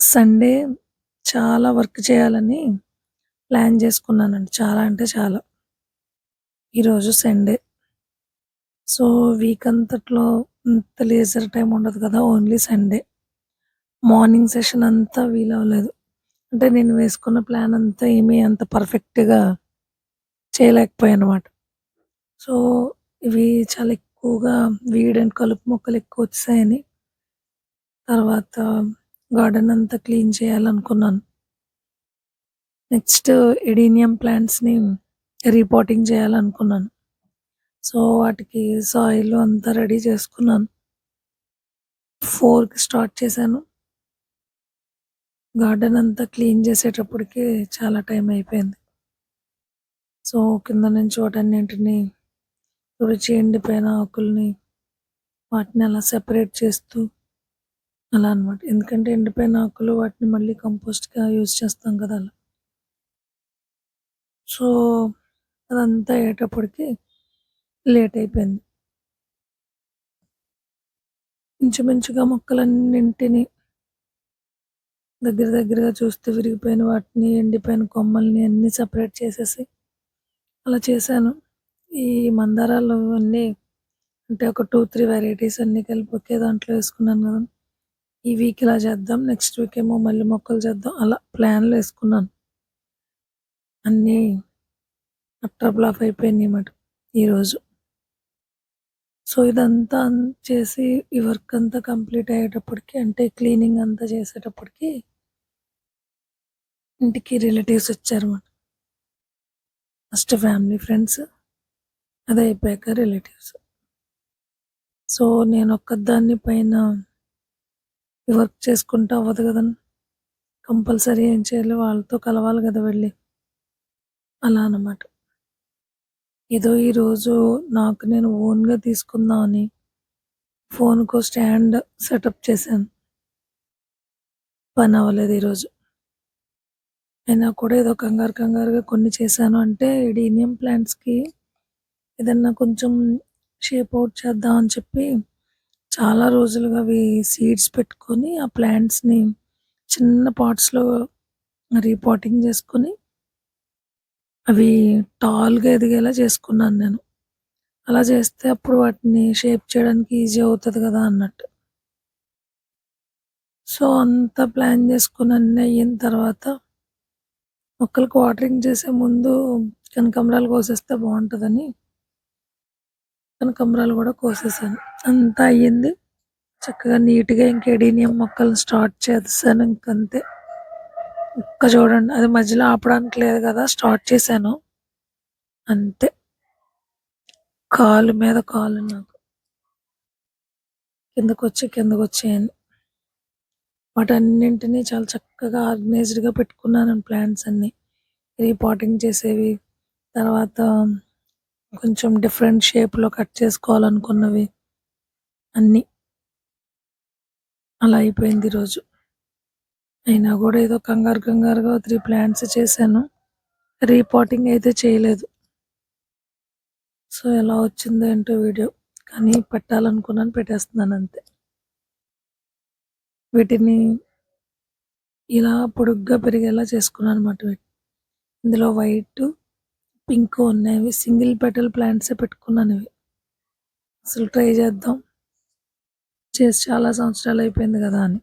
Sunday చాలా work చేయాలని plan చేసుకున్నానండి. చాలా అంటే చాలా. ఈరోజు సండే. సో, వీక్ అంతట్లో అంత లీజర్ టైమ్ ఉండదు కదా! Only Sunday. మార్నింగ్ సెషన్ అంతా వీలవ్వలేదు. అంటే నేను వేసుకున్న ప్లాన్ అంతా ఏమీ అంత పర్ఫెక్ట్‌గా చేయలేకపోయానన్నమాట. సో, ఇవి చాలా ఎక్కువగా వీడ్ అండ్ కలుపు మొక్కలు ఎక్కువొచ్చేసాయని తర్వాత గార్డెన్ అంతా క్లీన్ చేయాలనుకున్నాను. నెక్స్ట్ ఎడీనియం ప్లాంట్స్‌ని రీపాటింగ్ చేయాలనుకున్నాను. సో, వాటికి సాయిల్ అంతా రెడీ చేసుకున్నాను. 4కి స్టార్ట్ చేశాను. గార్డెన్ అంతా క్లీన్ చేసేటప్పటికి చాలా టైం అయిపోయింది. సో, కింద నుంచి వాటన్నింటిని తుడిచి ఎండిపోయిన ఆకుల్ని వాటిని అలా సెపరేట్ చేస్తూ అలా అన్నమాట. ఎందుకంటే ఎండిపోయిన ఆకులు వాటిని మళ్ళీ కంపోస్ట్‌గా యూజ్ చేస్తాం కదా! అలా. సో, అదంతా అయ్యేటప్పటికి లేట్ అయిపోయింది. ఇంచుమించుగా మొక్కలన్నింటిని దగ్గరగా చూస్తే విరిగిపోయిన వాటిని, ఎండిపోయిన కొమ్మల్ని అన్నీ సెపరేట్ చేసేసి అలా చేశాను. ఈ మందారాలు అన్నీ అంటే ఒక 2, 3 వెరైటీస్ అన్నీ కలిపి ఒకే దాంట్లో వేసుకున్నాను కదా! ఈ వీక్ ఇలా చేద్దాం. నెక్స్ట్ వీక్ ఏమో మల్లె మొక్కలు చేద్దాం. అలా ప్లాన్‌లేసుకున్నాను. అన్నీ అట్టర్ ఫ్లాప్ అయిపోయినాయిమాట ఈరోజు. సో, ఇదంతా చేసి ఈ వర్క్ అంతా కంప్లీట్ అయ్యేటప్పటికి అంటే క్లీనింగ్ అంతా చేసేటప్పటికి ఇంటికి రిలేటివ్స్ వచ్చారన్నమాట. ఫస్ట్ ఫ్యామిలీ, ఫ్రెండ్స్ అది అయిపోయాక రిలేటివ్స్. సో, నేనొక్కదాన్ని పైన ఈ వర్క్ చేసుకుంటే అవ్వదు కదండీ! కంపల్సరీ ఏం చేయాలి వాళ్ళతో కలవాలి కదా వెళ్ళి. అలా అన్నమాట. ఏదో ఈరోజు నాకు నేను ఓన్‌గా తీసుకుందామని ఫోన్‌కో స్టాండ్ సెటప్ చేశాను. పనవ్వలేదు ఈరోజు. అయినా కూడా ఏదో కంగారుగా కొన్ని చేశాను. అంటే ఎడీనియం ప్లాంట్స్‌కి ఏదన్నా కొంచెం షేప్ ఔట్ చేద్దాం అని చెప్పి చాలా రోజులుగా అవి సీడ్స్ పెట్టుకొని ఆ ప్లాంట్స్‌ని చిన్న పాట్స్‌లో రీపాటింగ్ చేసుకొని అవి టాల్‌గా ఎదిగేలా చేసుకున్నాను నేను. అలా చేస్తే అప్పుడు వాటిని షేప్ చేయడానికి ఈజీ అవుతది కదా అన్నట్టు. సో, అంతా ప్లాన్ చేసుకొని అన్నీ అయిన తర్వాత మొక్కలకు వాటరింగ్ చేసే ముందు కనకాంబరాలు కోసేస్తే బావుంటదని కనకాంబరాలు కూడా కోసేసాను. అంతా అయ్యింది. చక్కగా నీట్‌గా ఇంక ఎడీనియం మొక్కలు స్టార్ట్ చేసేసాను ఇంకంతే. చూడండి అది మధ్యలో ఆపడానికి లేదు కదా! స్టార్ట్ చేశాను. అంతే. కాలు మీద కాలు నాకు. కిందకొచ్చేయండి. వాటన్నింటిని చాలా చక్కగా ఆర్గనైజ్డ్‌గా పెట్టుకున్నాను ప్లాంట్స్ అన్నీ. రీపాటింగ్ చేసేవి, తర్వాత కొంచెం డిఫరెంట్ షేప్‌లో కట్ చేసుకోవాలనుకున్నవి అన్నీ. అలా అయిపోయింది ఈరోజు. అయినా గూడా ఏదో కంగారుగా 3 ప్లాంట్స్ చేశాను. రీపాటింగ్ అయితే చేయలేదు. సో, ఎలా వచ్చిందో ఏంటో వీడియో. కానీ పెట్టాలనుకున్నాను పెట్టేస్తున్నానంతే. వీటిని ఇలా పొడుగ్గా పెరిగేలా చేసుకున్నానన్నమాట. ఇందులో వైటు, పింకు ఉన్నాయి. సింగిల్ పెటల్ ప్లాంట్సే పెట్టుకున్నానివి. అసలు ట్రై చేద్దాం. చేసి చాలా సంవత్సరాలయిపోయింది గదా అని.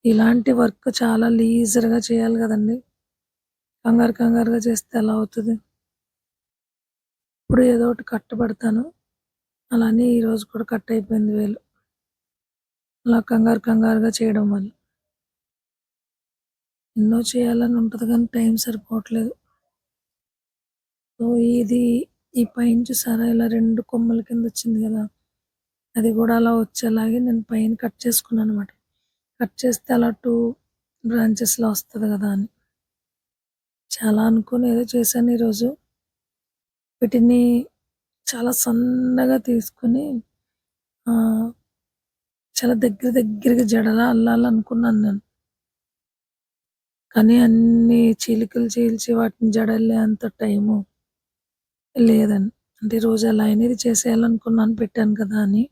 ఇలాంటి వర్క్ చాలా లీజర్‌గా చేయాలి గదండీ! కంగారుగా చేస్తే ఎలా అవుతది? ఇప్పుడు ఏదో ఒకటి కట్టబెడతాను. అలానే ఈరోజు కూడా కట్ అయిపోయింది వేలు. అలా కంగారుగా చేయడం వల్ల. ఎన్నో చేయాలని ఉంటది గానీ టైం సరిపోవట్లేదు. సో, ఈ పైన చూసారా ఇలా 2 కొమ్మల కిందొచ్చింది గదా! అది గూడా అలా వచ్చేలాగే నేను పైన కట్ చేసుకున్నాననమాట. కట్ చేస్తే అలా 2 బ్రాంచెస్‌లా వస్తది గదా అని. చాలా అనుకోని ఏదో చేశాను ఈరోజు. వీటిని చాలా సన్నగా తీసుకొని ఆహ్, చాలా దగ్గరగా జడలా అల్లాలనుకున్నాను నేను. కానీ అన్నీ చీలికలు చీల్చి వాటిని జడల్లే అంత టైము లేదండి. అంటే రోజు ఎలా అయినా ఇది చేసేయాలనుకున్నాను పెట్టాను కదా అని.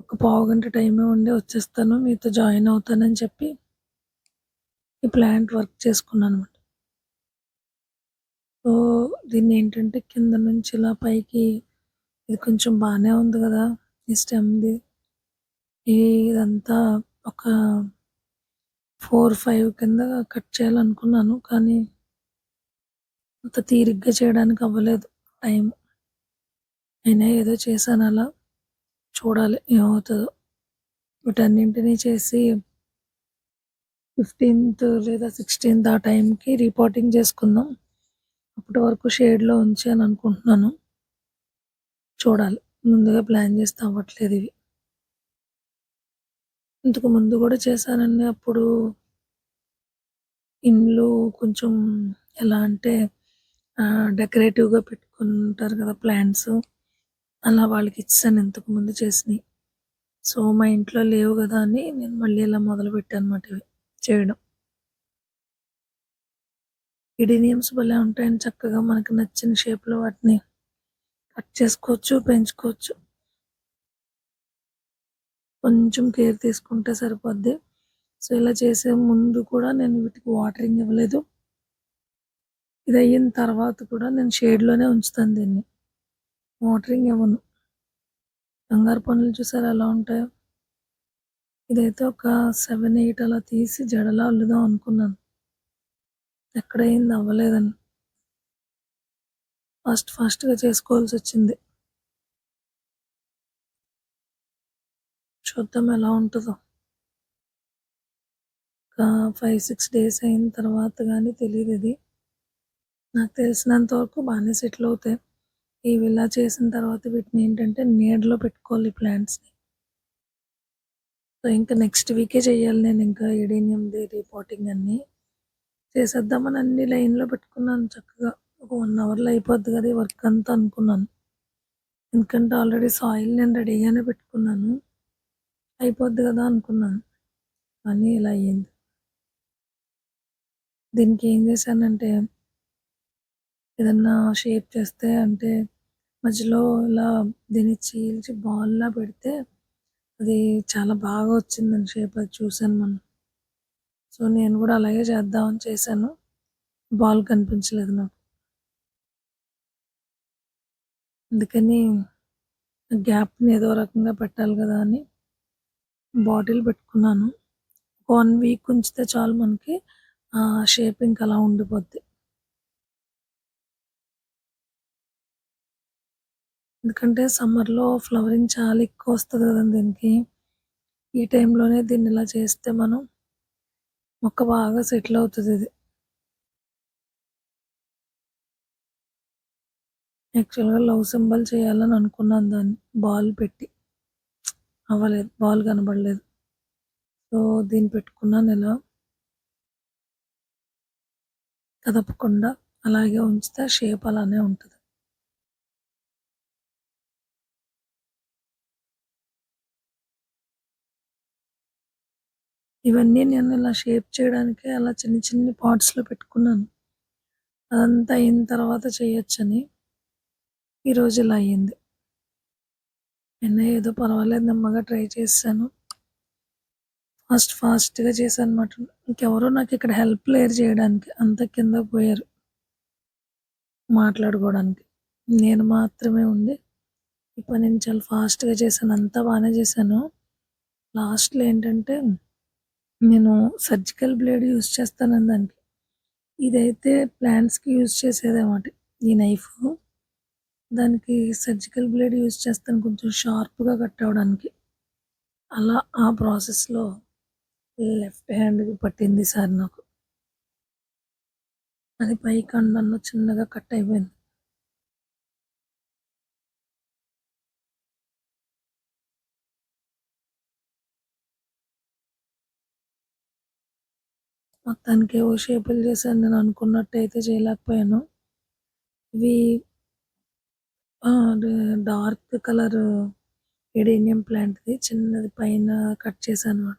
ఒక పావుగంట టైమే ఉండి వచ్చేస్తాను. మీతో జాయిన్ అవుతానని చెప్పి ఈ ప్లాంట్ వర్క్ చేసుకున్నాననమాట. సో, దీన్నేంటంటే కింద నుంచి ఇలా పైకి ఇది కొంచెం బానే ఉంది గదా! ఈ స్టెమ్‌ది. ఇదంతా ఒక 4, 5 కింద కట్ చేయాలనుకున్నాను. కానీ అంత తీరిగ్గా చేయడానికి అవ్వలేదు టైం. అయినా ఏదో చేశానలా. చూడాలి ఏమవుతదో. వీటన్నింటిని చేసి 15థ్ లేదా 16థ్ ఆ టైంకి రిపోర్టింగ్ చేసుకుందాం. అప్పటి వరకు షేడ్‌లో ఉంచాననుకుంటున్నాను. చూడాలి. ముందుగా ప్లాన్ చేస్తే అవ్వట్లేదివి. ఇంతకు ముందు గూడా చేశానండి. అప్పుడు ఇండ్లు కొంచెం ఎలా అంటే డెకరేటివ్‌గా పెట్టుకుంటారు కదా! ప్లాంట్స్. అలా వాళ్ళకిచ్చేసాను ఇంతకుముందు చేసినయి. సో, మా ఇంట్లో లేవు గదా! అని నేను మళ్ళీ ఇలా మొదలుపెట్టానన్నమాట ఇవి చేయడం. ఇడీనియమ్స్ భలే ఉంటాయండి. చక్కగా మనకు నచ్చిన షేప్‌లో వాటిని కట్ చేసుకోవచ్చు, పెంచుకోవచ్చు. కొంచెం కేర్ తీసుకుంటే సరిపోద్ది. సో, ఇలా చేసే ముందు కూడా నేను వీటికి వాటరింగ్ ఇవ్వలేదు. ఇదయిన తర్వాత కూడా నేను షేడ్‌లోనే ఉంచుతాను దీన్ని. వాటరింగ్ ఇవ్వను. బంగారు పనులు చూసారా ఎలా ఉంటాయో? ఇదైతే ఒక 7, 8 అలా తీసి జడలా అల్లుదాం అనుకున్నాను. ఎక్కడయింది అవ్వలేదండి. ఫాస్ట్‌గా చేసుకోవాల్సొచ్చింది. చూద్దాం ఎలా ఉంటదో. ఒక 5, 6 డేస్ అయిన తర్వాత గానీ తెలీదిది. నాకు తెలిసినంత వరకు బానే సెటిల్ అవుతాయి. ఇవి ఇలా చేసిన తర్వాత వీటినేంటంటే నీడలో పెట్టుకోవాలి ప్లాంట్స్‌ని. సో, ఇంక నెక్స్ట్ వీకే చేయాలి నేనింకా ఎడీనియంది రిపోర్టింగ్ అన్నీ. చేసేద్దామని అన్ని లైన్‌లో పెట్టుకున్నాను చక్కగా. ఒక 1 అవర్‌లో అయిపోద్ది కదా! ఈ వర్క్ అంతా అనుకున్నాను. ఎందుకంటే ఆల్రెడీ సాయిల్ నేను రెడీగానే పెట్టుకున్నాను. అయిపోద్ది కదా అనుకున్నాను. కానీ ఇలా అయ్యింది. దీనికి ఏం చేశానంటే ఏదన్నా షేప్ చేస్తే అంటే మధ్యలో ఇలా దీన్ని చీల్చి బాల్‌లా పెడితే అది చాలా బాగా వచ్చిందండి షేప్ అది చూసాను మొన్న. సో, నేను కూడా అలాగే చేద్దామని చేశాను. బాల్ కనిపించలేదు నాకు. అందుకని గ్యాప్‌ని ఏదో రకంగా పెట్టాలి కదా అని బాటిల్ పెట్టుకున్నాను. 1 వీక్ ఉంచితే చాలు మనకి షేప్ ఇంక అలా ఉండిపోద్ది. ఎందుకంటే సమ్మర్‌లో ఫ్లవరింగ్ చాలా ఎక్కువొస్తది కదండీ దీనికి. ఈ టైంలోనే దీన్ని ఇలా చేస్తే మనం మొక్క బాగా సెటిల్ అవుతదిది. యాక్చువల్‌గా లవ్ సింబల్ చేయాలని అనుకున్నాను దాన్ని బాల్ పెట్టి. అవ్వలేదు. బాల్ కనబడలేదు. సో, దీన్ని పెట్టుకున్నానిలా కదపకుండా అలాగే ఉంచితే ఆ షేప్ అలానే ఉంటది. ఇవన్నీ నేను ఇలా షేప్ చేయడానికే అలా చిన్ని చిన్ని పాట్స్‌లో పెట్టుకున్నాను. అదంతా అయిన తర్వాత చేయొచ్చని. ఈరోజు ఇలా అయింది. అయినా ఏదో పర్వాలేదు నెమ్మదిగా ట్రై చేసేసాను. ఫాస్ట్‌గా చేశానన్నమాట. ఇంకెవరు నాకిక్కడ హెల్ప్ లేరు చేయడానికి. అంతా కిందకి పోయారు మాట్లాడుకోవడానికి. నేను మాత్రమే ఉండి ఈ పనిని చాలా ఫాస్ట్‌గా చేశాను. అంతా బానే చేశాను. లాస్ట్‌లో ఏంటంటే నేను సర్జికల్ బ్లేడ్ యూజ్ చేస్తానండి దానికి. ఇదైతే ప్లాంట్స్‌కి యూజ్ చేసేదనమాట ఈ నైఫు. దానికి సర్జికల్ బ్లేడ్ యూజ్ చేస్తాను కొంచెం షార్ప్‌గా కట్ అవ్వడానికి. అలా ఆ ప్రాసెస్‌లో లెఫ్ట్ హ్యాండ్‌కి పట్టింది ఈసారి నాకు. అది పై కండల్లో చిన్నగా కట్ అయిపోయింది. మొత్తానికి ఏవో షేపులు చేశాను నేను అనుకున్నట్టయితే చేయలేకపోయాను. ఇవి డార్క్ కలర్ ఎడేనియం ప్లాంట్‌ది చిన్నది పైన కట్ చేశానన్నమాట.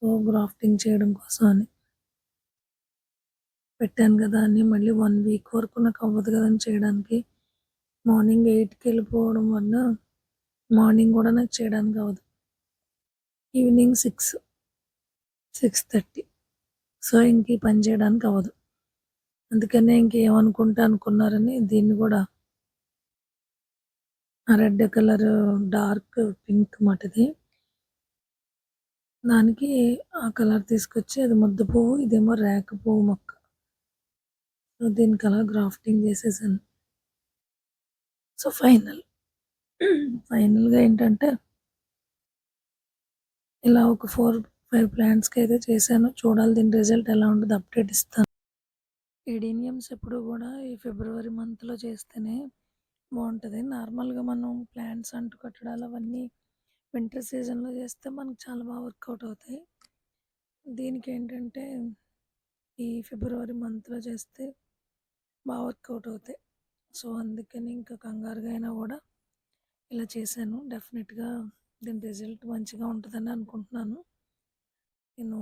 సో, గ్రాఫ్టింగ్ చేయడం కోసం అని. పెట్టాను గదా! అని మళ్ళీ 1 వీక్ వరకు నాకు అవ్వదు గదని చేయడానికి. మార్నింగ్ 8కి వెళ్ళిపోవడం వల్ల మార్నింగ్ గూడా నాకు చేయడానికి అవ్వదు. ఈవినింగ్ 6, 6:30. సో, ఇంక ఈ పని చేయడానికి అవ్వదు. అందుకనే ఇంకేమనుకుంటే అనుకున్నారని దీన్ని గూడా రెడ్ కలరు డార్క్ పింక్ మాటిది. దానికి ఆ కలర్ తీసుకొచ్చి అది ముద్ద పువ్వు, ఇదేమో రేక పువ్వు మొక్క. సో, దీనికి అలా గ్రాఫ్టింగ్ చేసేసాను. సో, ఫైనల్‌గా ఏంటంటే ఇలా ఒక 4, 5 ప్లాంట్స్‌కైతే చేశాను. చూడాలి దీని రిజల్ట్ ఎలా ఉంటదో అప్డేట్ ఇస్తాను. ఎడీనియమ్స్ ఎప్పుడు గూడా ఈ ఫిబ్రవరి మంత్‌లో చేస్తేనే బావుంటది. నార్మల్‌గా మనం ప్లాంట్స్ అంటు కట్టడాలు అవన్నీ వింటర్ సీజన్‌లో చేస్తే మనకు చాలా బాగా వర్కౌట్ అవుతాయి. దీనికేంటంటే ఈ ఫిబ్రవరి మంత్‌లో చేస్తే బాగా వర్కౌట్ అవుతాయి. సో, అందుకని ఇంకా కంగారుగా అయినా గూడా ఇలా చేశాను. డెఫినిట్‌గా దీని రిజల్ట్ మంచిగా ఉంటదని అనుకుంటున్నాను. నేను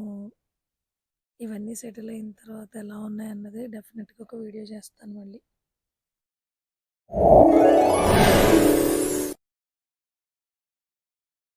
ఇవన్నీ సెటిల్ అయిన తర్వాత ఎలా ఉన్నాయన్నది డెఫినిట్‌గా ఒక వీడియో చేస్తాను మళ్ళీ.